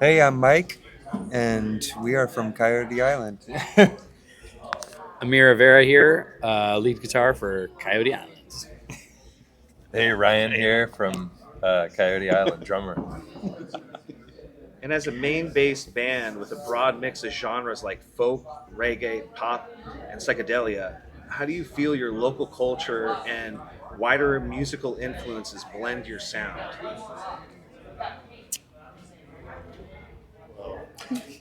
Hey, I'm Mike, and we are from Coyote Island. Amir Rivera here, lead guitar for Coyote Island. Hey, Ryan here from Coyote Island, drummer. And as a Maine-based band with a broad mix of genres like folk, reggae, pop, and psychedelia, how do you feel your local culture and wider musical influences blend your sound?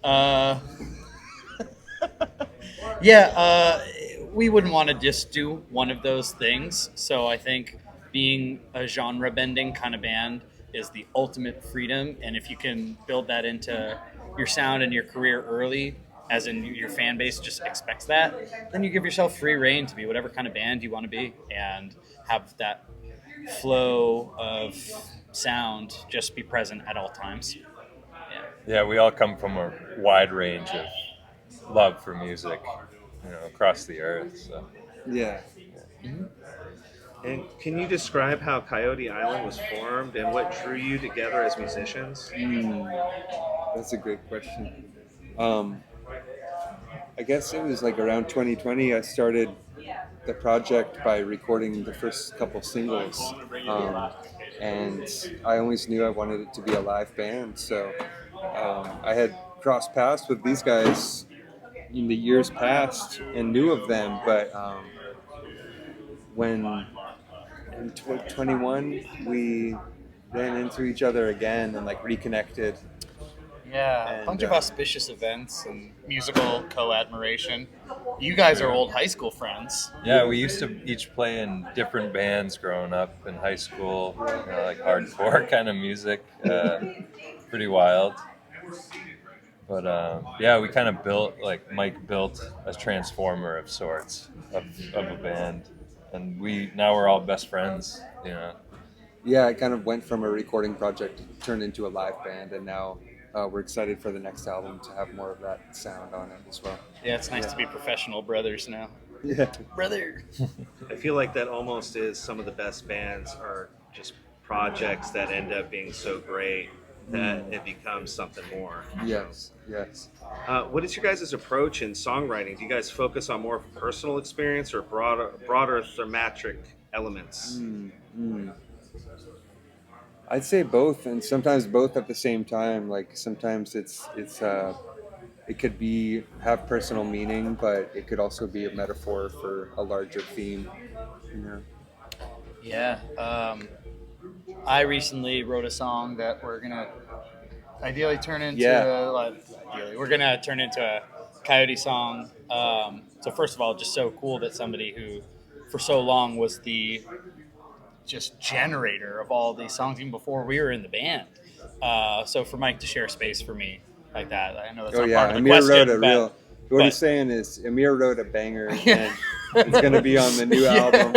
Uh, yeah, we wouldn't want to just do one of those things. So I think being a genre bending kind of band is the ultimate freedom. And if you can build that into your sound and your career early, as in your fan base just expects that, then you give yourself free reign to be whatever kind of band you want to be and have that flow of sound just be present at all times. Yeah. Yeah, we all come from a wide range of love for music, across the earth. So. Yeah. And can you describe how Coyote Island was formed and what drew you together as musicians? That's a great question. Um, I guess it was like around 2020, I started the project by recording the first couple singles. And I always knew I wanted it to be a live band. So I had crossed paths with these guys in the years past and knew of them, but when in 21 we ran into each other again and like reconnected. Yeah, a And, bunch of auspicious events and musical co-admiration. You guys are old high school friends. Yeah, we used to each play in different bands growing up in high school, like hardcore kind of music. Pretty wild. But yeah, we kind of like Mike built a transformer of sorts of a band. And now we're all best friends. Yeah, it kind of went from a recording project turned into a live band, and now we're excited for the next album to have more of that sound on it as well. Yeah, it's nice to be professional brothers now. Yeah. Brother. I feel like that almost is some of the best bands are just projects that end up being so great that it becomes something more. Yes. Yes. What is your guys' approach in songwriting? Do you guys focus on more personal experience or broader thematic elements? I'd say both, and sometimes both at the same time. Like sometimes it could be have personal meaning, but it could also be a metaphor for a larger theme. You know. Yeah. I recently wrote a song that we're gonna ideally turn into. We're gonna turn into a Coyote song. So first of all, just so cool that somebody who, for so long, was the just generator of all these songs even before we were in the band. So for Mike to share space for me like that, I know that's not part of the Amir question. wrote a real. What he's saying is Amir wrote a banger, and it's going to be on the new album,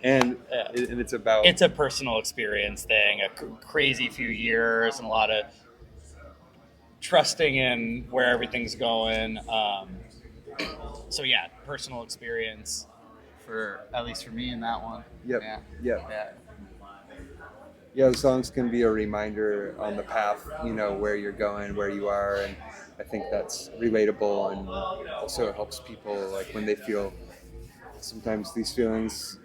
and it's about. It's a personal experience thing, a crazy few years, and a lot of trusting in where everything's going. So yeah, personal experience for at least for me in that one. Yep. Yeah. Yeah, the songs can be a reminder on the path, where you're going, where you are, and I think that's relatable, and also it helps people like when they feel sometimes these feelings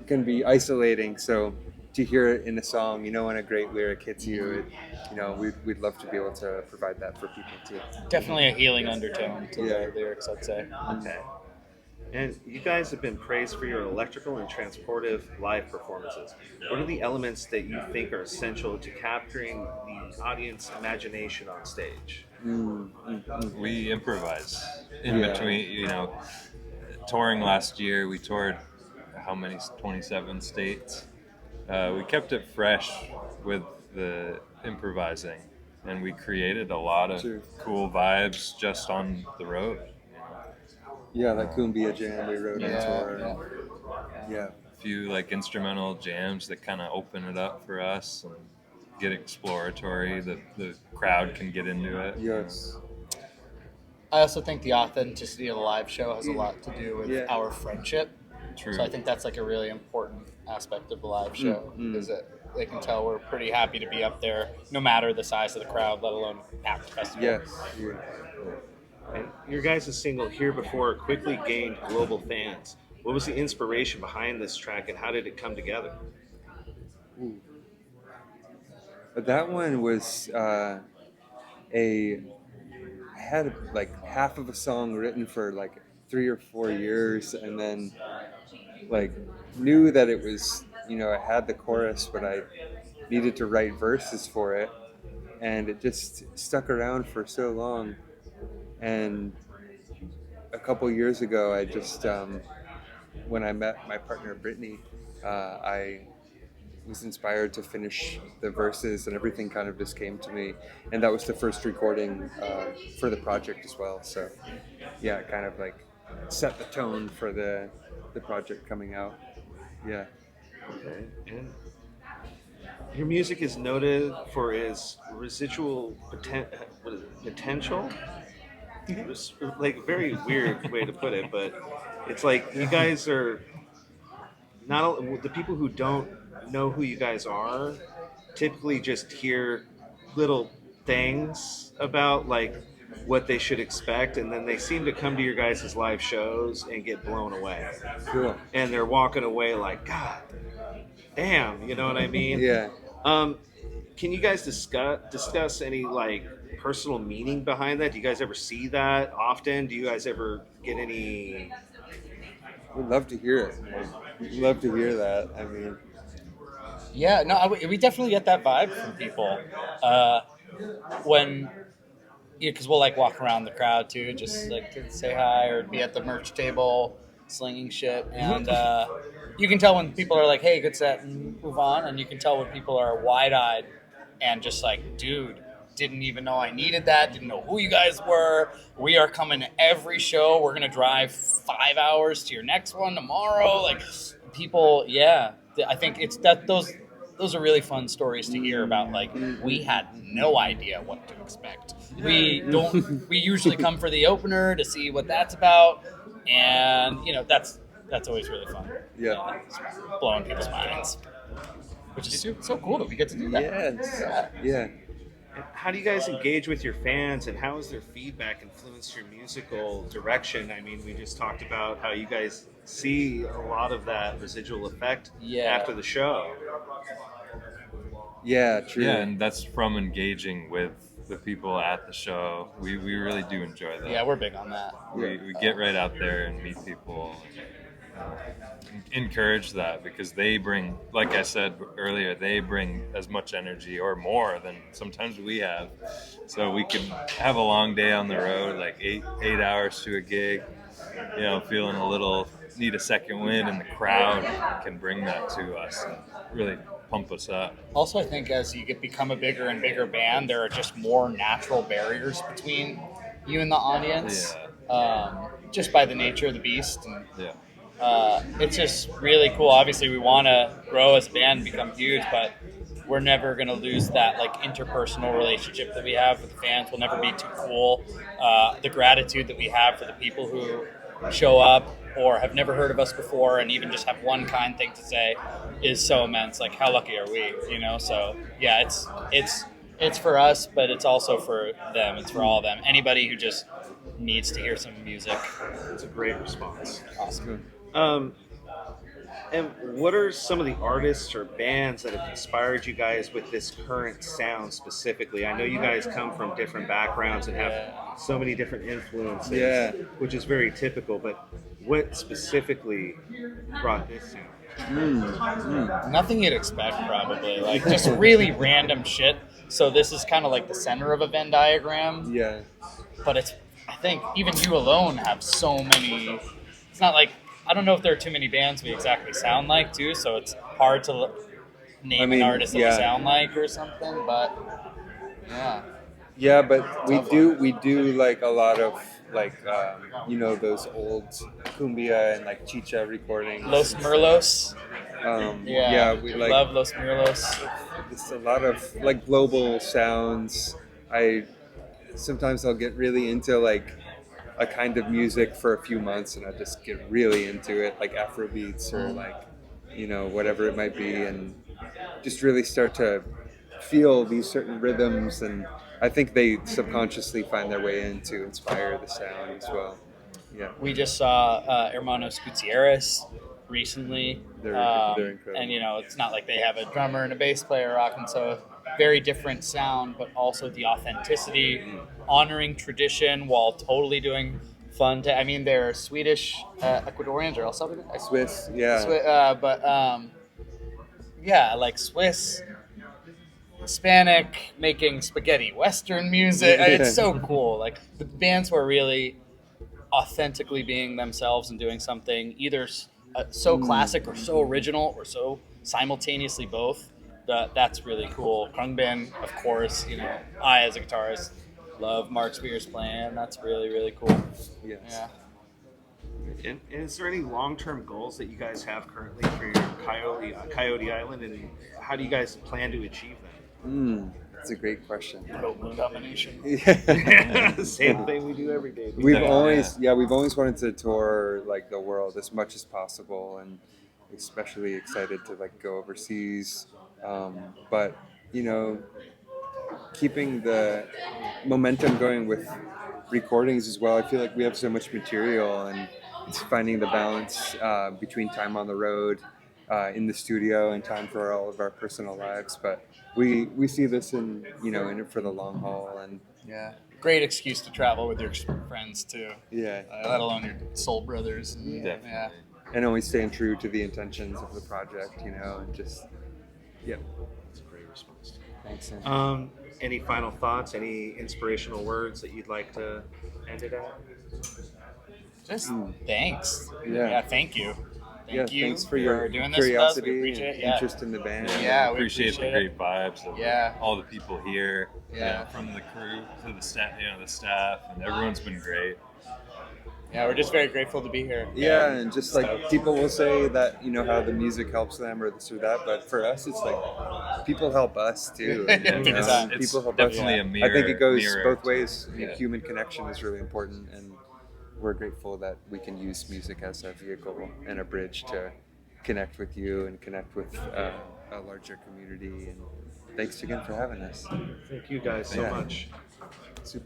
can be isolating. So to hear it in a song, when a great lyric hits you, we'd love to be able to provide that for people too. Definitely a healing undertone to Yeah. the lyrics, I'd say. Okay. And you guys have been praised for your electrical and transportive live performances. What are the elements that you think are essential to capturing the audience imagination on stage? We improvise in Yeah. between, touring last year, we toured how many? 27 states. We kept it fresh with the improvising, and we created a lot of True. cool vibes just on the road. Yeah, that cumbia jam we wrote on tour. Yeah. A few like instrumental jams that kind of open it up for us and get exploratory. The crowd can get into it. Yes. I also think the authenticity of the live show has a lot to do with our friendship. True. So I think that's like a really important aspect of the live show is that they can tell we're pretty happy to be up there, no matter the size of the crowd, let alone packed festival. Yes. Yeah. And your guys' single "Here Before" quickly gained global fans. What was the inspiration behind this track, and how did it come together? But that one was I had like half of a song written for like 3 or 4 years, and then like knew that it was, I had the chorus, but I needed to write verses for it, and it just stuck around for so long. And a couple years ago, I just when I met my partner Brittany, I was inspired to finish the verses, and everything kind of just came to me. And that was the first recording for the project as well. So yeah, it kind of like set the tone for the project coming out. Yeah. Okay. And your music is noted for its residual potential. It's like a very weird way to put it, but it's like you guys are not the people who don't know who you guys are typically just hear little things about like what they should expect, and then they seem to come to your guys' live shows and get blown away, Cool. and they're walking away like, God damn, you know what I mean? Yeah. Can you guys discuss any like personal meaning behind that? Do you guys ever see that often? Do you guys ever get any? We'd love to hear it. We'd love to hear that. I mean, Yeah, no, we definitely get that vibe from people when, because we'll like walk around the crowd too, just like to say hi or be at the merch table slinging shit, and you can tell when people are like, "Hey, good set," and move on, and you can tell when people are wide-eyed and just like, "Dude, didn't even know I needed that. Didn't know who you guys were. We are coming to every show. We're gonna drive 5 hours to your next one tomorrow." Like, people, yeah. I think it's that those are really fun stories to hear about. Like, we had no idea what to expect. We usually come for the opener to see what that's about, and that's always really fun. yeah. It's blowing people's minds, which is so cool that we get to do that. Yes. Yeah. How do you guys engage with your fans, and how has their feedback influenced your musical direction? I mean, we just talked about how you guys see a lot of that residual effect after the show. Yeah, true. Yeah, and that's from engaging with the people at the show. We really do enjoy that. Yeah, we're big on that. We get right out there and meet people. Encourage that, because they bring, like I said earlier, they bring as much energy or more than sometimes we have. So we can have a long day on the road, like eight hours to a gig, feeling a little, need a second wind, and the crowd can bring that to us and really pump us up. Also, I think as you become a bigger and bigger band, there are just more natural barriers between you and the audience, just by the nature of the beast. And it's just really cool. Obviously, we want to grow as a band and become huge, but we're never going to lose that like interpersonal relationship that we have with the fans. We'll never be too cool. The gratitude that we have for the people who show up or have never heard of us before and even just have one kind thing to say is so immense. Like, how lucky are we? So yeah, it's for us, but it's also for them. It's for all of them. Anybody who just needs to hear some music. It's a great response. Awesome. And what are some of the artists or bands that have inspired you guys with this current sound specifically? I know you guys come from different backgrounds and have so many different influences, which is very typical, but what specifically brought this sound? Nothing you'd expect, probably. Like, just really random shit. So this is kind of like the center of a Venn diagram. Yeah. But I think even you alone have so many. It's not like, I don't know if there are too many bands we exactly sound like too, so it's hard to name an artist that we sound like or something. But yeah. Yeah, but we do like a lot of like those old cumbia and like chicha recordings. Los Mirlos. We like, love Los Mirlos. Just a lot of like global sounds. Sometimes I'll get really into like a kind of music for a few months, and I just get really into it, like Afro beats or like whatever it might be, and just really start to feel these certain rhythms, and I think they subconsciously find their way in to inspire the sound as well. Yeah, We just saw Hermanos Gutierrez recently, they're incredible. and it's not like they have a drummer and a bass player rocking, so very different sound, but also the authenticity, honoring tradition while totally doing fun. I mean, they're Swedish Ecuadorians or El Salvador. Swiss, yeah. But yeah, like Swiss, Hispanic, making spaghetti Western music. Yeah. It's so cool. Like the bands who are really authentically being themselves and doing something either so classic or so original or so simultaneously both. That's really cool. Krungben, of course, I as a guitarist love Mark Spears playing. That's really, really cool. Yes. Yeah. And is there any long-term goals that you guys have currently for your Coyote Island, and how do you guys plan to achieve them? That's a great question. Domination. Yeah. Same thing we do every day. We've always wanted to tour like the world as much as possible, and especially excited to like go overseas. But keeping the momentum going with recordings as well. I feel like we have so much material, and it's finding the balance between time on the road, in the studio, and time for all of our personal lives. But we see this in it for the long haul, and Yeah. Great excuse to travel with your friends too. yeah, Let alone your soul brothers. And, Definitely. yeah. and always staying true to the intentions of the project, and just yeah. That's a great response. Thanks. Sam. Any final thoughts? Any inspirational words that you'd like to end it at? Just thanks. Yeah. Thank you. Thank you thanks for your doing this with us. We curiosity appreciate and it. Yeah. interest in the band. Yeah, we appreciate the appreciate great vibes of Yeah. all the people here. Yeah. From the crew to the staff, the staff, and everyone's been great. Yeah, we're just very grateful to be here. Yeah, and just like people will say that how the music helps them or this or that, but for us it's like people help us too. It's People help definitely us. a mirror. I think it goes mirror both ways. Yeah. Human connection is really important, and we're grateful that we can use music as a vehicle and a bridge to connect with you and connect with a larger community. And thanks again for having us. Thank you guys so Yeah. much. Super.